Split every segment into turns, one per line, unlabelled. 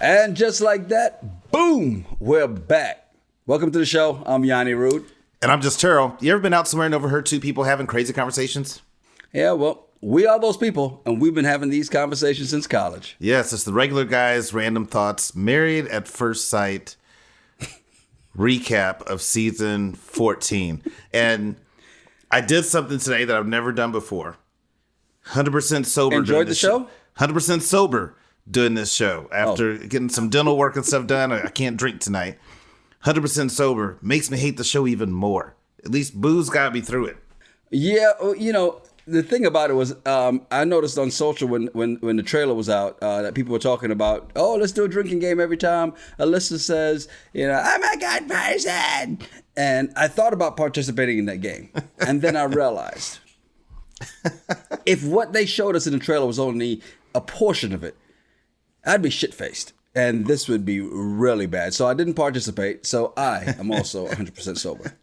And just like that, boom, we're back. Welcome to the show. I'm Yanni Rude.
And I'm just Terrell. You ever been out somewhere and overheard two people having crazy conversations?
Yeah, well, we are those people, and we've been having these conversations since college.
Yes, it's the regular guys, random thoughts, married at first sight recap of season 14. And I did something today that I've never done before. 100% sober.
Enjoyed the show?
100% sober doing this show. After getting some dental work and stuff done, I can't drink tonight. 100% sober makes me hate the show even more. At least booze got me through it.
Yeah, you know, the thing about it was I noticed on social when the trailer was out that people were talking about, oh, let's do a drinking game every time Alyssa says, you know, I'm a good person. And I thought about participating in that game. And then I realized if what they showed us in the trailer was only a portion of it, I'd be shit-faced. And this would be really bad. So I didn't participate. So I am also 100% sober.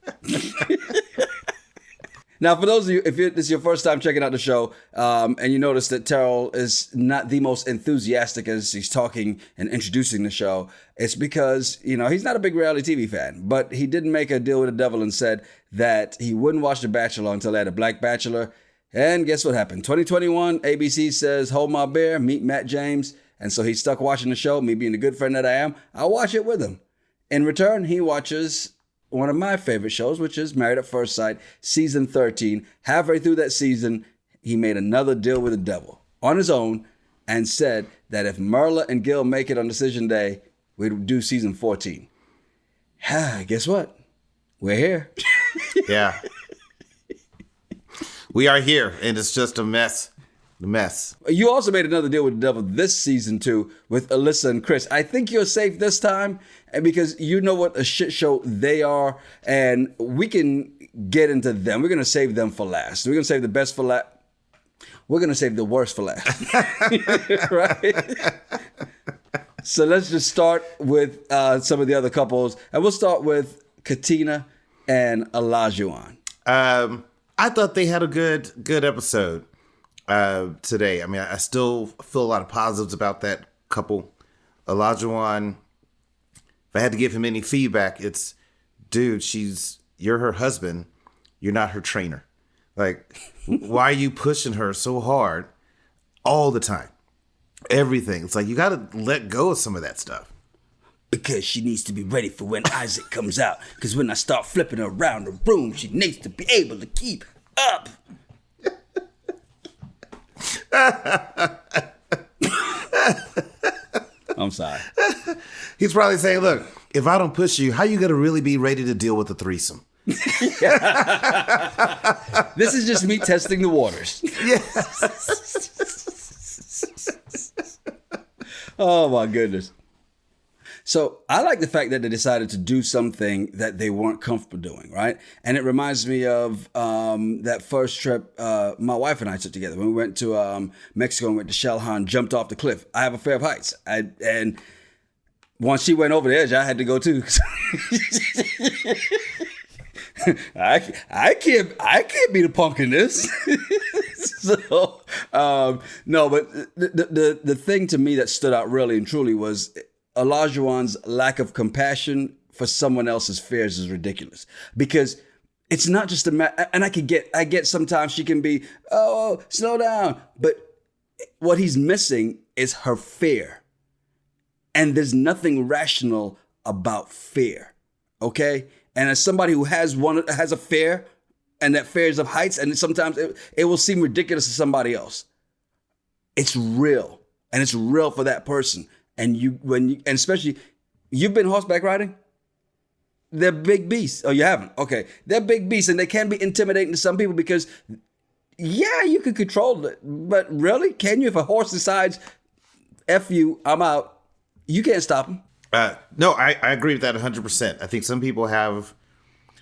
Now, for those of you, if this is your first time checking out the show, and you notice that Terrell is not the most enthusiastic as he's talking and introducing the show, it's because, you know, he's not a big reality TV fan, but he did make a deal with the devil and said that he wouldn't watch The Bachelor until they had a black bachelor. And guess what happened? 2021, ABC says, hold my beer, meet Matt James. And so he's stuck watching the show. Me being the good friend that I am, I'll watch it with him. In return, he watches one of my favorite shows, which is Married at First Sight, season 13. Halfway through that season, he made another deal with the devil on his own and said that if Marla and Gil make it on decision day, we'd do season 14. Guess what? We're here.
Yeah. We are here, and it's just a mess. The mess.
You also made another deal with the devil this season too with Alyssa and Chris. I think you're safe this time, and because you know what a shit show they are, and we can get into them. We're gonna save them for last. We're gonna save the best for last. We're gonna save the worst for last, right? So let's just start with some of the other couples, and we'll start with Katina and Olajuwon.
I thought they had a good episode. Today. I mean, I still feel a lot of positives about that couple. Olajuwon, if I had to give him any feedback, it's, dude, you're her husband. You're not her trainer. Like, why are you pushing her so hard all the time? Everything. It's like, you got to let go of some of that stuff.
Because she needs to be ready for when Isaac comes out. Because when I start flipping her around the room, she needs to be able to keep up. I'm sorry.
He's probably saying, look, if I don't push you, how you going to really be ready to deal with the threesome?
This is just me testing the waters.
Yes.
Oh, my goodness. So I like the fact that they decided to do something that they weren't comfortable doing, right? And it reminds me of that first trip my wife and I took together. When we went to Mexico and went to Lohan, jumped off the cliff. I have a fear of heights. And once she went over the edge, I had to go too. I can't be the punk in this. So, no, but the thing to me that stood out really and truly was Olajuwon's lack of compassion for someone else's fears is ridiculous, because it's not just and I get sometimes she can be, oh, slow down. But what he's missing is her fear. And there's nothing rational about fear. Okay. And as somebody who has a fear, and that fear is of heights, and sometimes it will seem ridiculous to somebody else. It's real. And it's real for that person. And especially, you've been horseback riding? They're big beasts. Oh, you haven't? Okay. They're big beasts, and they can be intimidating to some people because, yeah, you can control it. But really, can you? If a horse decides, F you, I'm out, you can't stop him.
No, I agree with that 100%. I think some people have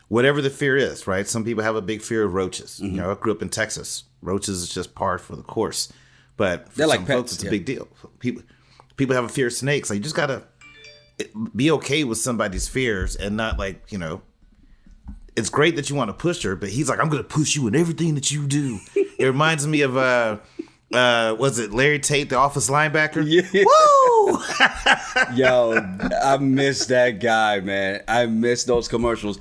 whatever the fear is, right? Some people have a big fear of roaches. Mm-hmm. You know, I grew up in Texas. Roaches is just par for the course. But for some folks, it's a big deal. People have a fear of snakes. Like, you just got to be okay with somebody's fears and not, like, you know, it's great that you want to push her, but he's like, I'm going to push you in everything that you do. It reminds me of Was it Larry Tate, the Office linebacker?
Yeah.
Woo!
Yo, I miss that guy, man. I miss those commercials.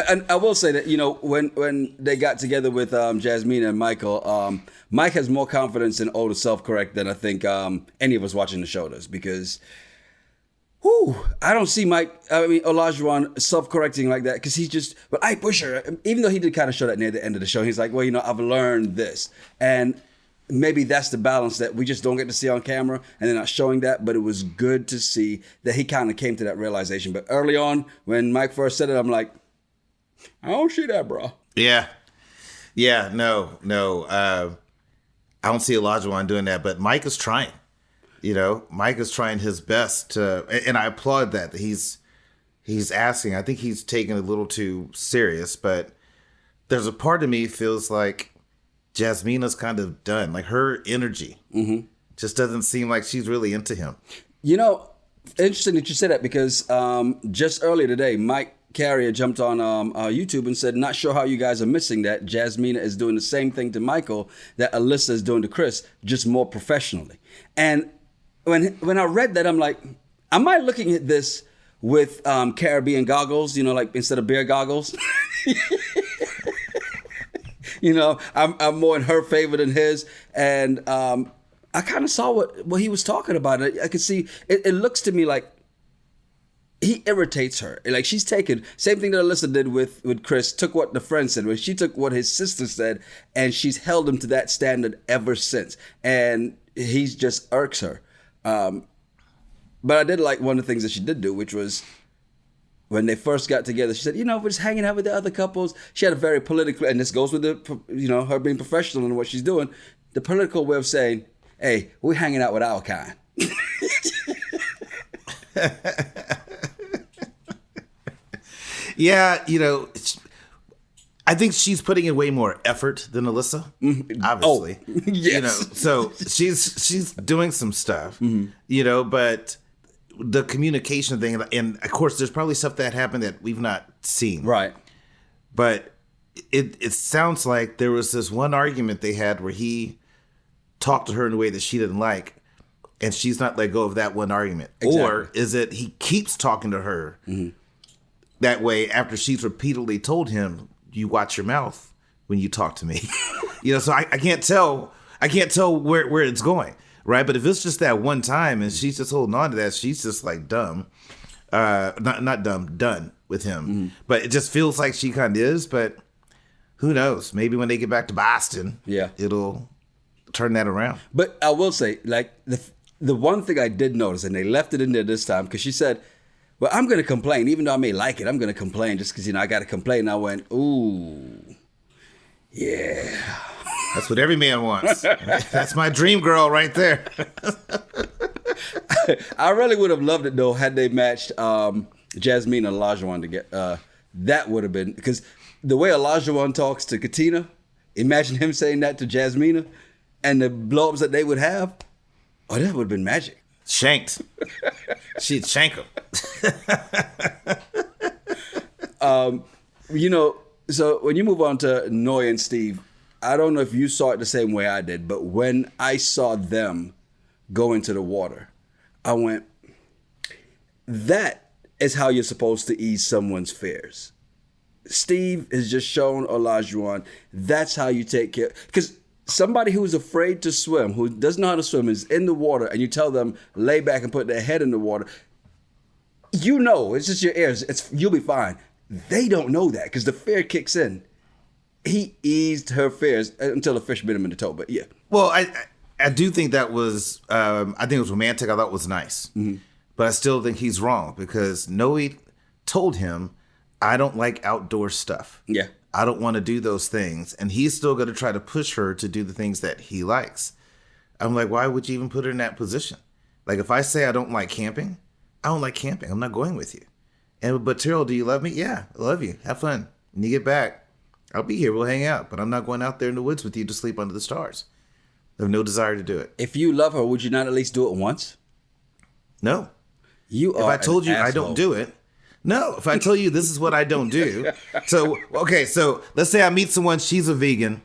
And I will say that, when they got together with Jasmina and Michael, Mike has more confidence in to self-correct than I think any of us watching the show does, because I don't see Olajuwon self-correcting like that, because he's just, but I push her. Even though he did kind of show that near the end of the show, he's like, well, I've learned this. And maybe that's the balance that we just don't get to see on camera, and they're not showing that. But it was good to see that he kind of came to that realization. But early on, when Mike first said it, I'm like, I don't see that, bro.
Yeah. No. I don't see Olajuwon doing that, but Mike is trying. Mike is trying his best to, and I applaud that he's asking. I think he's taking it a little too serious, but there's a part of me feels like Jasmina's kind of done. Like, her energy just doesn't seem like she's really into him.
Interesting that you said that, because just earlier today, Mike Carrier jumped on YouTube and said, not sure how you guys are missing that Jasmina is doing the same thing to Michael that Alyssa is doing to Chris, just more professionally. And when I read that, I'm like, am I looking at this with Caribbean goggles, like instead of beer goggles? I'm more in her favor than his. And I kind of saw what he was talking about. I could see, it looks to me like he irritates her. Like, she's taken, same thing that Alyssa did with Chris, took what the friend said, when she took what his sister said, and she's held him to that standard ever since. And he's just irks her. But I did like one of the things that she did do, which was when they first got together, she said, we're just hanging out with the other couples. She had a very political, and this goes with her being professional in what she's doing, the political way of saying, hey, we're hanging out with our kind.
Yeah, I think she's putting in way more effort than Alyssa, obviously.
Oh, yes.
So she's doing some stuff, but the communication thing, and of course, there's probably stuff that happened that we've not seen.
Right.
But it sounds like there was this one argument they had where he talked to her in a way that she didn't like, and she's not let go of that one argument. Exactly. Or is it he keeps talking to her that way after she's repeatedly told him, you watch your mouth when you talk to me. So I can't tell where it's going, right? But if it's just that one time and she's just holding on to that, she's just like dumb. Not dumb, done with him. But it just feels like she kind of is, but who knows? Maybe when they get back to Boston, it'll turn that around. But
I will say, like, the one thing I did notice, and they left it in there this time, because she said, well, I'm going to complain. Even though I may like it, I'm going to complain just because, I got to complain. And I went, ooh, yeah.
That's what every man wants. That's my dream girl right there.
I really would have loved it, though, had they matched Jasmina and Olajuwon to get, that would have been, because the way Olajuwon talks to Katina, imagine him saying that to Jasmina, and the blow-ups that they would have, that would have been magic.
Shanked. She'd shank him.
So when you move on to Noi and Steve, I don't know if you saw it the same way I did, but when I saw them go into the water, I went, that is how you're supposed to ease someone's fears. Steve has just shown Olajuwon that's how you take care. Because somebody who's afraid to swim, who doesn't know how to swim, is in the water, and you tell them, lay back and put their head in the water. It's just your ears. You'll be fine. They don't know that because the fear kicks in. He eased her fears until the fish bit him in the toe, but yeah.
Well, I do think that was, I think it was romantic. I thought it was nice. But I still think he's wrong because Noi told him, I don't like outdoor stuff.
Yeah.
I don't want to do those things. And he's still going to try to push her to do the things that he likes. I'm like, why would you even put her in that position? Like, if I say I don't like camping, I don't like camping. I'm not going with you. But Terrell, do you love me? Yeah, I love you. Have fun. When you get back, I'll be here. We'll hang out. But I'm not going out there in the woods with you to sleep under the stars. I have no desire to do it.
If you love her, would you not at least do it once?
No.
If
I told you I don't do it. No, if I tell you this is what I don't do. So let's say I meet someone, she's a vegan,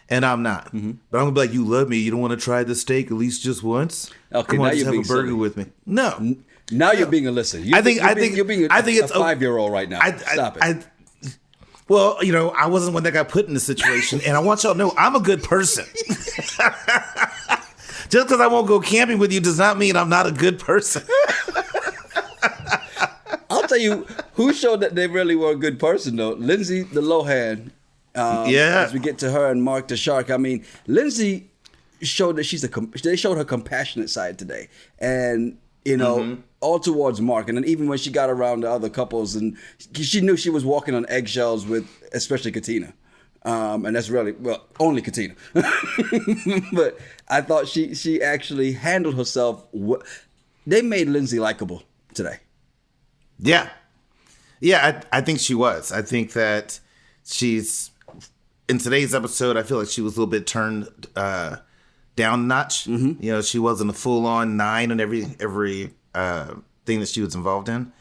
and I'm not. But I'm gonna be like, you love me. You don't want to try the steak at least just once?
Okay,
Come
now
on, just
you're
have a
being
burger
silly.
with me. No.
Now you're being Alyssa.
I think
you're being a 5-year-old right now. Stop it.
Well, I wasn't one that got put in this situation, and I want y'all to know I'm a good person. Just because I won't go camping with you does not mean I'm not a good person.
I'll tell you who showed that they really were a good person, though. Lindsey the Lohan. As we get to her and Mark the Shark. I mean, Lindsey showed that they showed her compassionate side today. And, all towards Mark. And then even when she got around the other couples, and she knew she was walking on eggshells with, especially Katina. And that's really, only Katina. But I thought she actually handled herself. They made Lindsey likable today.
Yeah. Yeah, I think she was. I think that she's, in today's episode, I feel like she was a little bit turned down a notch. She wasn't a full-on 9 in every thing that she was involved in.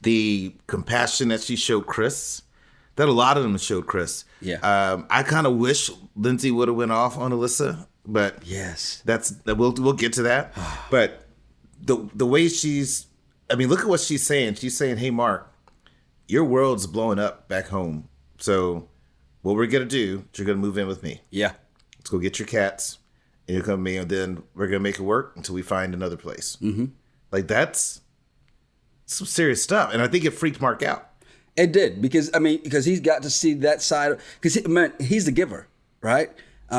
The compassion that she showed Chris, that a lot of them showed Chris.
Yeah.
I kind of wish Lindsey would have went off on Alyssa, but
yes,
we'll get to that. But the way look at what she's saying. She's saying, "Hey, Mark, your world's blowing up back home. So what we're gonna do is you're gonna move in with me.
Yeah,
let's go get your cats, and you'll come with me, and then we're gonna make it work until we find another place." Like, that's some serious stuff, and I think it freaked Mark out.
It did, because he's got to see that side. Because he's the giver, right?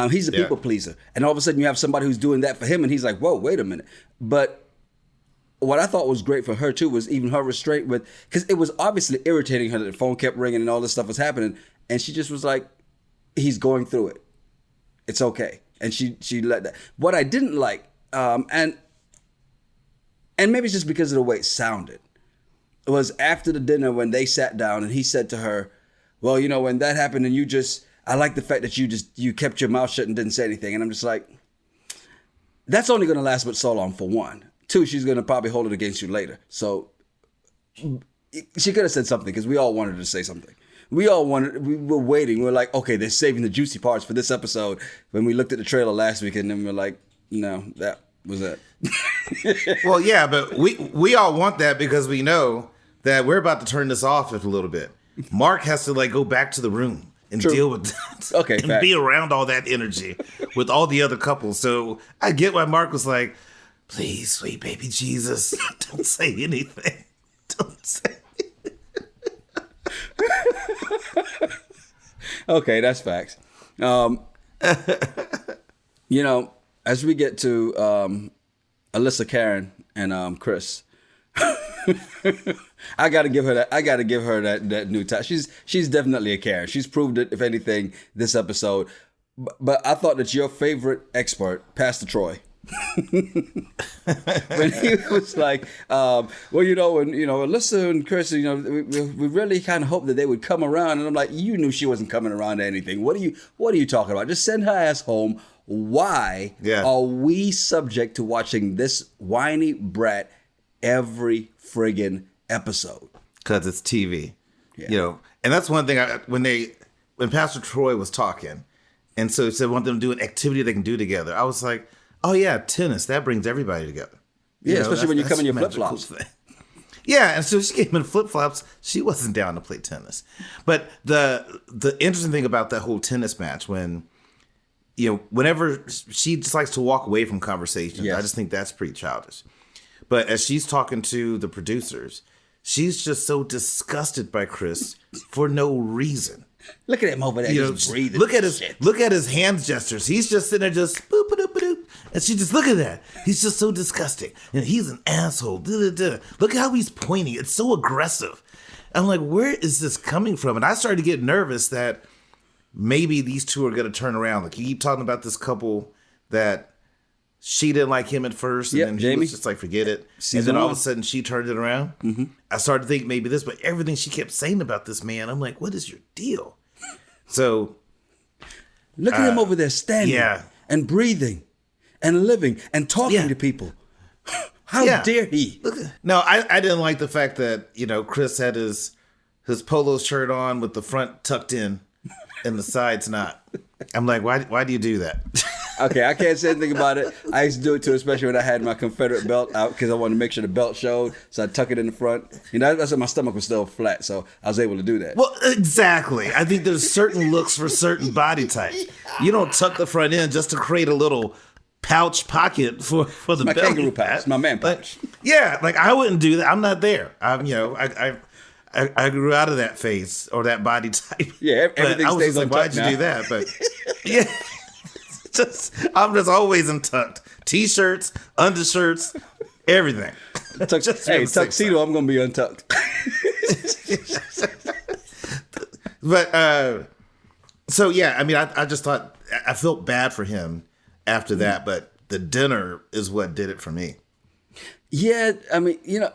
He's the people pleaser, and all of a sudden you have somebody who's doing that for him, and he's like, "Whoa, wait a minute." But what I thought was great for her too was even her restraint with, because it was obviously irritating her that the phone kept ringing and all this stuff was happening, and she just was like, "He's going through it. It's okay." And she let that. What I didn't like, and maybe it's just because of the way it sounded, was after the dinner when they sat down and he said to her, "Well, when that happened and I like the fact that you kept your mouth shut and didn't say anything." And I'm just like, that's only going to last but so long, for one. 2, she's going to probably hold it against you later. So she could have said something, because we all wanted her to say something. We were waiting. We were like, okay, they're saving the juicy parts for this episode. When we looked at the trailer last week, and then we're like, no, that was it.
Well, yeah, but we all want that because we know that we're about to turn this off in a little bit. Mark has to go back to the room and deal with that.
Okay,
and be around all that energy with all the other couples. So I get why Mark was like, "Please, sweet baby Jesus, don't say anything. Don't say anything."
Okay, that's facts. As we get to Alyssa, Karen, and Chris, I gotta give her that new touch. She's definitely a Karen. She's proved it, if anything, this episode. But I thought that your favorite expert, Pastor Troy, when he was like, when Alyssa and Chris, we really kind of hoped that they would come around, and I'm like, you knew she wasn't coming around to anything. What are you talking about? Just send her ass home. Why are we subject to watching this whiny brat every friggin' episode?
Because it's TV, and that's one thing. When Pastor Troy was talking, and so he said want them to do an activity they can do together. I was like, oh yeah, tennis, that brings everybody together.
Especially when you come in your flip flops.
Yeah, and so she came in flip flops. She wasn't down to play tennis. But the interesting thing about that whole tennis match, whenever she just likes to walk away from conversations, I just think that's pretty childish. But as she's talking to the producers, she's just so disgusted by Chris for no reason.
Look at him over there, just breathing.
Look at his hand gestures. He's just sitting there, just boop, boop, boop, boop. And she just, look at that. He's just so disgusting. And he's an asshole. Duh, duh, duh. Look at how he's pointing. It's so aggressive. I'm like, where is this coming from? And I started to get nervous that maybe these two are going to turn around. Like, you keep talking about this couple that she didn't like him at first, and then Jamie was just like, forget it. And then all of a sudden she turned it around. Mm-hmm. I started to think maybe this, but everything she kept saying about this man, I'm like, what is your deal? So
look at him over there standing and breathing and living and talking to people. How dare he?
No, I didn't like the fact that, Chris had his polo shirt on with the front tucked in. and the side's not. I'm like, why do you do that?
Okay, I can't say anything about it. I used to do it too, especially when I had my Confederate belt out because I wanted to make sure the belt showed. So I tuck it in the front. You know, that's when my stomach was still flat, so I was able to do that.
Well, exactly. I think there's certain looks for certain body types. You don't tuck the front end just to create a little pouch pocket for the
My
belly
kangaroo pouch,
fat.
my man pouch.
Like I wouldn't do that. I'm not there. I grew out of that phase or that body type.
Yeah, everything
I was
stays
just like, why'd
untucked
you do that? But yeah. I'm just always untucked. T-shirts, undershirts, everything.
Tuxedo, I'm gonna be untucked.
But so yeah, I mean, I just thought I felt bad for him after that, but the dinner is what did it for me.
Yeah, I mean, you know,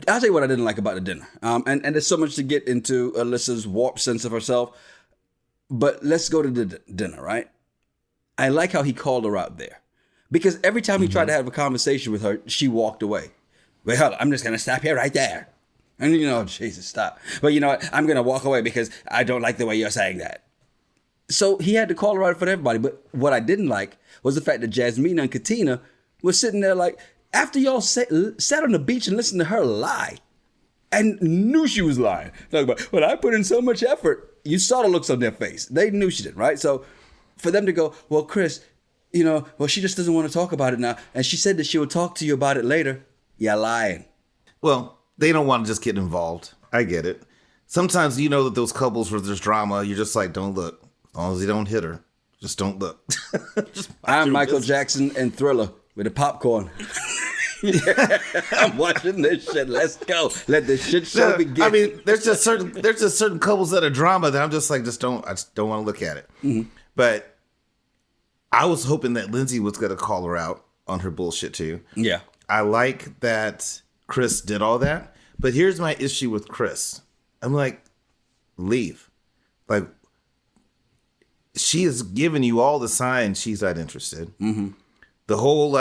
I'll tell you what I didn't like about the dinner. And there's so much to get into Alyssa's warped sense of herself. But let's go to the dinner, right? I like how he called her out there. Because every time he tried to have a conversation with her, she walked away. Wait, hold on, I'm just going to stop here right there. And you know, Jesus, stop. But you know what? I'm going to walk away because I don't like the way you're saying that. So he had to call her out for everybody. But what I didn't like was the fact that Jasmina and Katina were sitting there like, after y'all sat on the beach and listened to her lie and knew she was lying. Talking about, well, I put in so much effort. You saw the looks on their face. They knew she did, right? So for them to go, well, Chris, you know, well, she just doesn't want to talk about it now. And she said that she will talk to you about it later. You're lying.
Well, they don't want to just get involved. I get it. Sometimes you know that those couples where there's drama, you're just like, don't look. As long as you don't hit her, just don't look.
I'm Michael Jackson and Thriller with the popcorn. I'm watching this shit. Let's go. Let the shit show begin.
I mean, there's just certain couples that are drama that I'm just like, I just don't want to look at it. Mm-hmm. But I was hoping that Lindsey was going to call her out on her bullshit too.
Yeah.
I like that Chris did all that. But here's my issue with Chris. I'm like, leave. Like, she has given you all the signs she's not interested. Mm-hmm. The whole,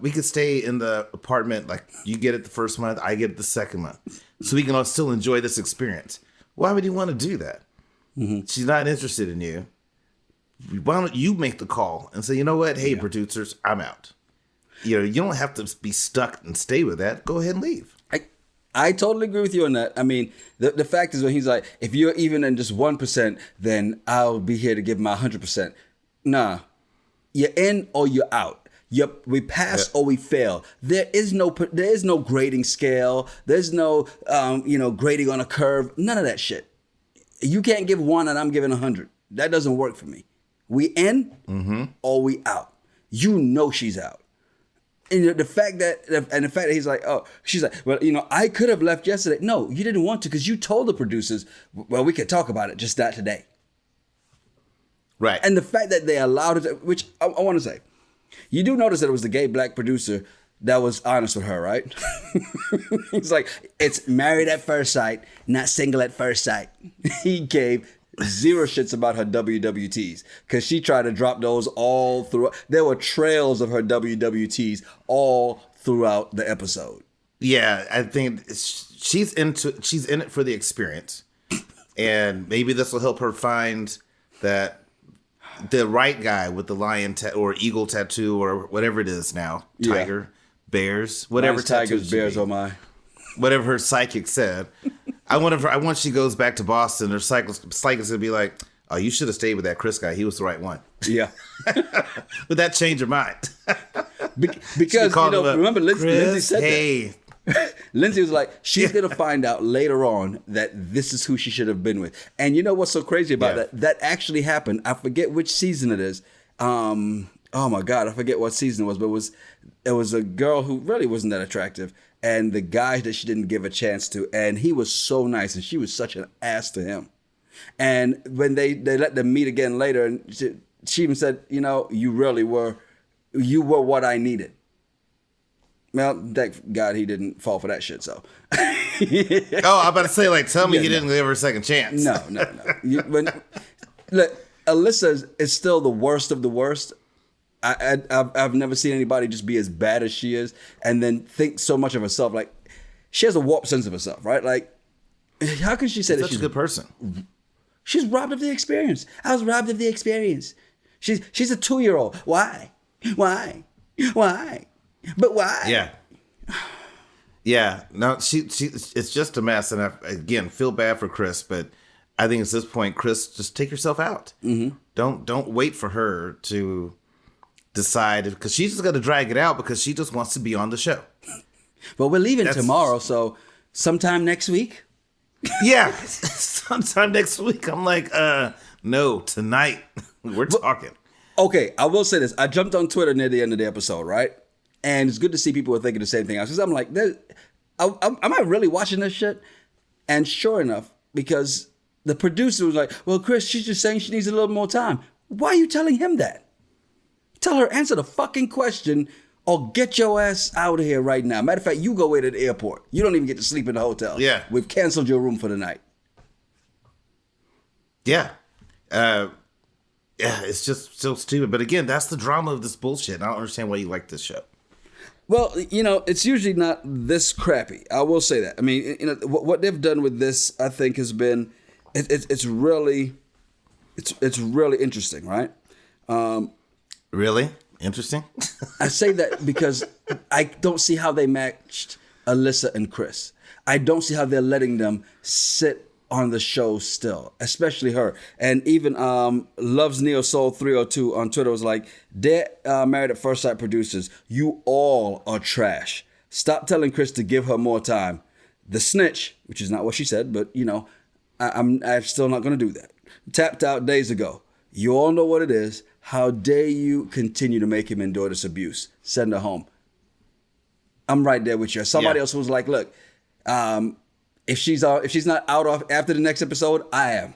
we could stay in the apartment, like you get it the first month, I get it the second month. So we can all still enjoy this experience. Why would you want to do that? Mm-hmm. She's not interested in you. Why don't you make the call and say, you know what? Hey, producers, I'm out. You know, you don't have to be stuck and stay with that. Go ahead and leave.
I totally agree with you on that. I mean, the fact is when he's like, if you're even in just 1%, then I'll be here to give my 100%. Nah, you're in or you're out. We pass or we fail. There is no grading scale. There's no grading on a curve. None of that shit. You can't give 1 and I'm giving 100. That doesn't work for me. We in or we out. You know she's out. And the fact that he's like, oh, she's like, well, you know, I could have left yesterday. No, you didn't want to because you told the producers, well, we could talk about it, just not today.
Right.
And the fact that they allowed it, which I want to say, you do notice that it was the gay black producer that was honest with her, right? He's like, it's married at first sight, not single at first sight. He gave zero shits about her WWTs because she tried to drop those all through. There were trails of her WWTs all throughout the episode.
Yeah, I think she's in it for the experience, and maybe this will help her find that the right guy with the lion or eagle tattoo or whatever it is now, tiger, bears, whatever.
Lions, tigers, bears, oh my.
Whatever her psychic said. I want she goes back to Boston, her psychic's gonna be like, oh, you should have stayed with that Chris guy. He was the right one.
Yeah.
Would that change your mind?
Because, remember Lindsey said
hey.
that. Lindsey was like, she's going to find out later on that this is who she should have been with. And you know what's so crazy about that? That actually happened. I forget which season it is. Oh my God, I forget what season it was, but it was a girl who really wasn't that attractive. And the guy that she didn't give a chance to. And he was so nice. And she was such an ass to him. And when they let them meet again later, and she even said, you know, you were what I needed. Well, thank God he didn't fall for that shit, so.
Oh, I'm about to say, like, tell me you didn't give her a second chance.
No. Look, Alyssa is still the worst of the worst. I've never seen anybody just be as bad as she is and then think so much of herself. Like, she has a warped sense of herself, right? Like, how can she say that
she's a good person?
She's robbed of the experience. I was robbed of the experience. She's a 2-year-old. Why? But why?
Yeah. Yeah. No, she it's just a mess. And I, again, feel bad for Chris, but I think at this point, Chris, just take yourself out. Mm-hmm. Don't wait for her to decide, because she's just going to drag it out because she just wants to be on the show.
But we're leaving tomorrow, so sometime next week?
Yeah, sometime next week. I'm like, no, tonight. We're talking.
Okay, I will say this. I jumped on Twitter near the end of the episode, right? And it's good to see people are thinking the same thing. I'm like, am I really watching this shit? And sure enough, because the producer was like, well, Chris, she's just saying she needs a little more time. Why are you telling him that? Tell her, answer the fucking question, or get your ass out of here right now. Matter of fact, you go away to the airport. You don't even get to sleep in the hotel.
Yeah.
We've canceled your room for the night.
Yeah. Yeah, it's just so stupid. But again, that's the drama of this bullshit. I don't understand why you like this show.
Well, it's usually not this crappy. I will say that. I mean, what they've done with this, I think, has been, it's really interesting, right?
Really? Interesting?
I say that because I don't see how they matched Alyssa and Chris. I don't see how they're letting them sit on the show still, especially her. And even Loves Neo Soul 302 on Twitter was like, they're Married at First Sight producers. You all are trash. Stop telling Chris to give her more time. The snitch, which is not what she said, but I'm still not going to do that. Tapped out days ago. You all know what it is. How dare you continue to make him endure this abuse? Send her home. I'm right there with you. Somebody else was like, look, if she's not out off after the next episode, I am.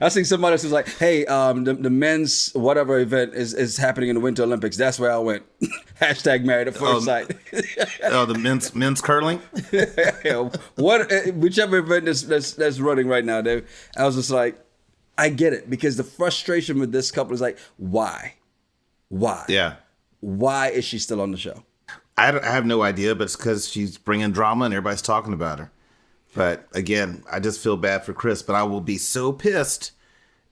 I think somebody else was like, hey, the men's whatever event is happening in the Winter Olympics. That's where I went. Hashtag Married at First Sight.
The men's curling?
Whichever event that's running right now. I was just like, I get it. Because the frustration with this couple is like, why?
Yeah.
Why is she still on the show?
I have no idea, but it's because she's bringing drama and everybody's talking about her. But again, I just feel bad for Chris. But I will be so pissed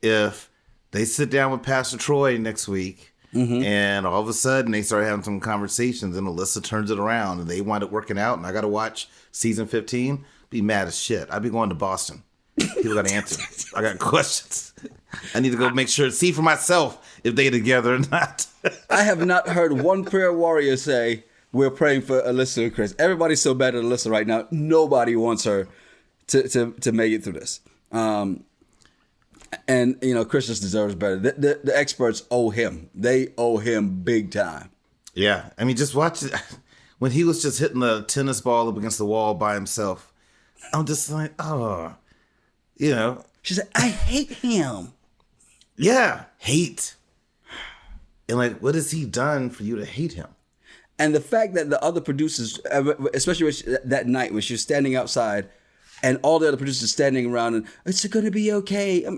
if they sit down with Pastor Troy next week and all of a sudden they start having some conversations and Alyssa turns it around and they wind up working out and I got to watch season 15. Be mad as shit. I'd be going to Boston. People got to answer. I got questions. I need to go make sure, see for myself if they together or not.
I have not heard one prayer warrior say, we're praying for Alyssa and Chris. Everybody's so bad at Alyssa right now. Nobody wants her to make it through this. And Chris just deserves better. The experts owe him. They owe him big time.
Yeah. I mean, just watch it. When he was just hitting the tennis ball up against the wall by himself, I'm just like, oh,
She said, I hate him.
Yeah. Hate. And like, what has he done for you to hate him?
And the fact that the other producers, especially that night when she was standing outside and all the other producers standing around and it's going to be okay.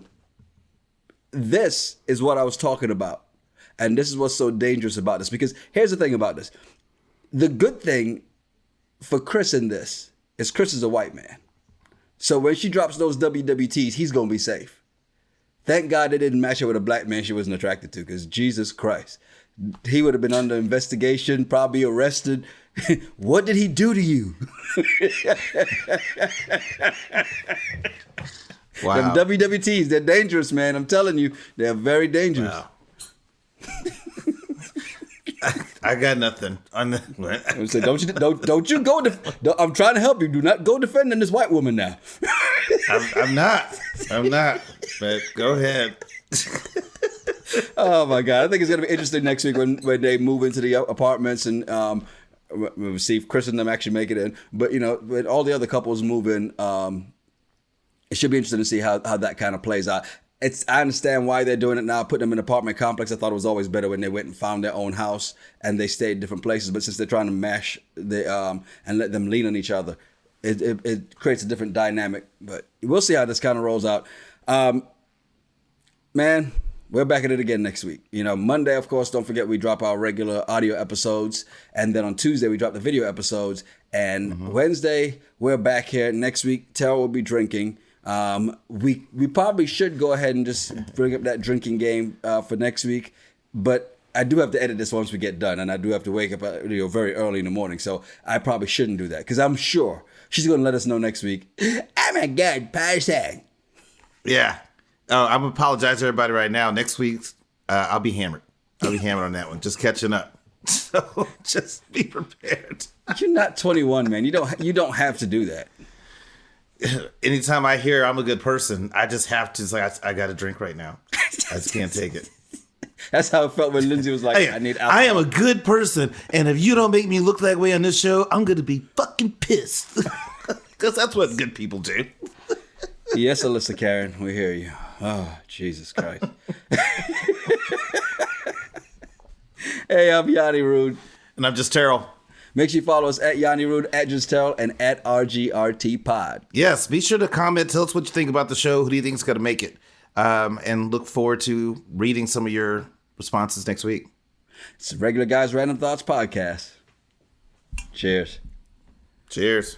This is what I was talking about. And this is what's so dangerous about this. Because here's the thing about this. The good thing for Chris in this is Chris is a white man. So when she drops those WWTs, he's going to be safe. Thank God they didn't match her with a black man she wasn't attracted to, because Jesus Christ. He would have been under investigation, probably arrested. What did he do to you?
Wow.
Them WWTs, they're dangerous, man. I'm telling you, they're very dangerous.
Wow. I got nothing on the.
So don't you go. I'm trying to help you. Do not go defending this white woman now.
I'm not. But go ahead.
Oh my God! I think it's gonna be interesting next week when they move into the apartments and we'll see if Chris and them actually make it in. But when all the other couples move in, it should be interesting to see how that kind of plays out. I understand why they're doing it now, putting them in an apartment complex. I thought it was always better when they went and found their own house and they stayed in different places. But since they're trying to mash and let them lean on each other, it creates a different dynamic. But we'll see how this kind of rolls out. Man, we're back at it again next week. Monday, of course, don't forget we drop our regular audio episodes. And then on Tuesday, we drop the video episodes. And Wednesday, we're back here. Next week, Tara will be drinking. We probably should go ahead and just bring up that drinking game for next week. But I do have to edit this once we get done. And I do have to wake up very early in the morning. So I probably shouldn't do that. Because I'm sure she's going to let us know next week. I'm a good person.
Yeah. I'm going to apologize to everybody right now. Next week, I'll be hammered. I'll be hammered on that one. Just catching up. So just be prepared.
You're not 21, man. You don't have to do that.
Anytime I hear I'm a good person, I just have to. It's like I got to drink right now. I just can't take it.
That's how it felt when Lindsey was like,
hey,
I need alcohol.
I am a good person, and if you don't make me look that way on this show, I'm going to be fucking pissed. Because that's what good people do.
Yes, Alyssa Karen, we hear you. Oh, Jesus Christ. Hey, I'm Yanni Rude.
And I'm just Terrell.
Make sure you follow us at Yanni Rude, at Just Terrell, and at RGRT Pod.
Yes, be sure to comment. Tell us what you think about the show. Who do you think is going to make it? And look forward to reading some of your responses next week.
It's the Regular Guys Random Thoughts Podcast. Cheers.
Cheers.